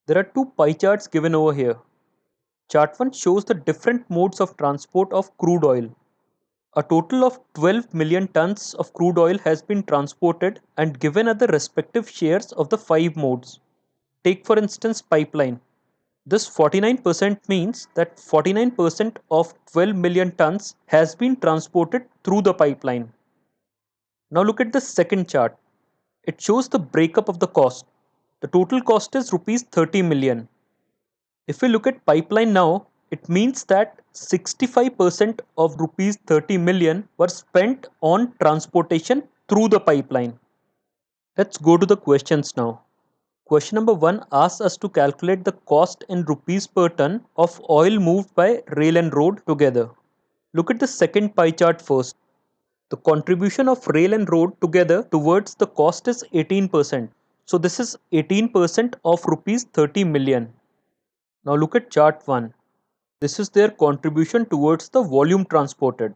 There are two pie charts given over here. Chart 1 shows the different modes of transport of crude oil. A total of 12 million tons of crude oil has been transported and given at the respective shares of the five modes. Take for instance pipeline. This 49% means that 49% of 12 million tons has been transported through the pipeline. Now look at the second chart. It shows the breakup of the cost. The total cost is rupees 30 million. If we look at pipeline now, it means that 65% of rupees 30 million were spent on transportation through the pipeline. Let's go to the questions now. Question number 1 asks us to calculate the cost in rupees per ton of oil moved by rail and road together. Look at the second pie chart first. The contribution of rail and road together towards the cost is 18%. So this is 18% of rupees 30 million. Now look at chart 1. This is their contribution towards the volume transported.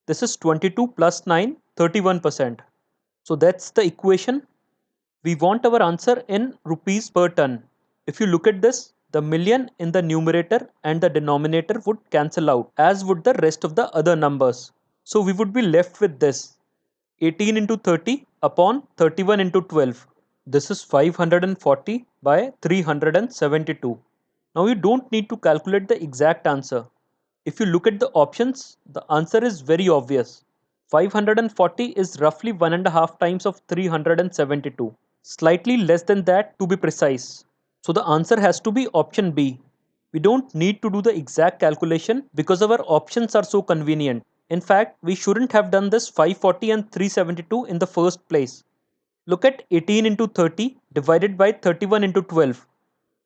This is 22 plus 9, 31%. So that's the equation. We want our answer in rupees per ton. If you look at this, the million in the numerator and the denominator would cancel out, as would the rest of the other numbers. So we would be left with this 18 into 30 upon 31 into 12. This is 540 by 372. Now you don't need to calculate the exact answer. If you look at the options, the answer is very obvious. 540 is roughly 1.5 times of 372, slightly less than that to be precise. So the answer has to be option B. We don't need to do the exact calculation because our options are so convenient. In fact, we shouldn't have done this 540 and 372 in the first place. Look at 18 into 30 divided by 31 into 12.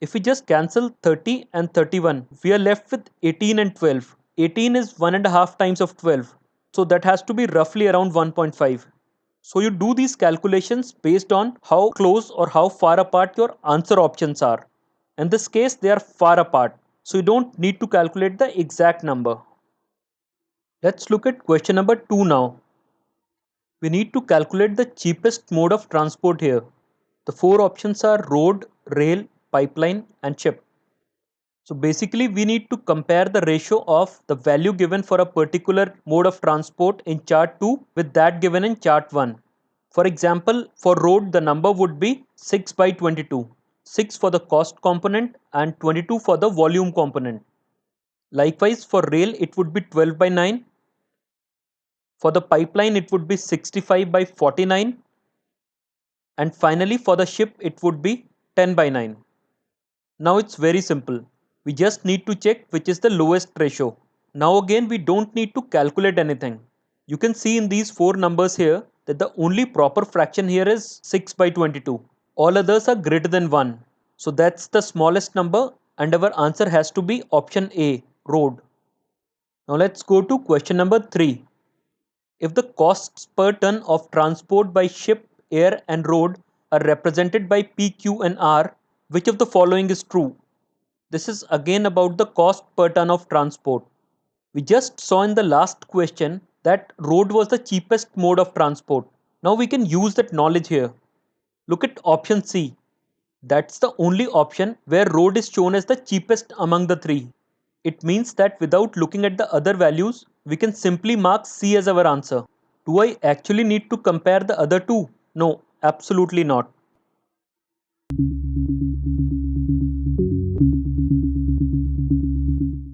If we just cancel 30 and 31, we are left with 18 and 12. 18 is 1.5 times of 12. So that has to be roughly around 1.5. So you do these calculations based on how close or how far apart your answer options are. In this case, they are far apart. So you don't need to calculate the exact number. Let's look at question number 2 now. We need to calculate the cheapest mode of transport here. The four options are road, rail, pipeline, and ship. So basically, we need to compare the ratio of the value given for a particular mode of transport in chart 2 with that given in chart 1. For example, for road, the number would be 6 by 22. 6 for the cost component and 22 for the volume component. Likewise, for rail, it would be 12 by 9. For the pipeline, it would be 65 by 49. And finally, for the ship, it would be 10 by 9. Now it's very simple. We just need to check which is the lowest ratio. Now again, we don't need to calculate anything. You can see in these four numbers here that the only proper fraction here is 6 by 22. All others are greater than 1. So that's the smallest number and our answer has to be option A, road. Now let's go to question number 3. If the costs per ton of transport by ship, air and road are represented by P, Q and R, which of the following is true? This is again about the cost per ton of transport. We just saw in the last question that road was the cheapest mode of transport. Now we can use that knowledge here. Look at option C. That's the only option where road is shown as the cheapest among the three. It means that without looking at the other values, we can simply mark C as our answer. Do I actually need to compare the other two? No, absolutely not.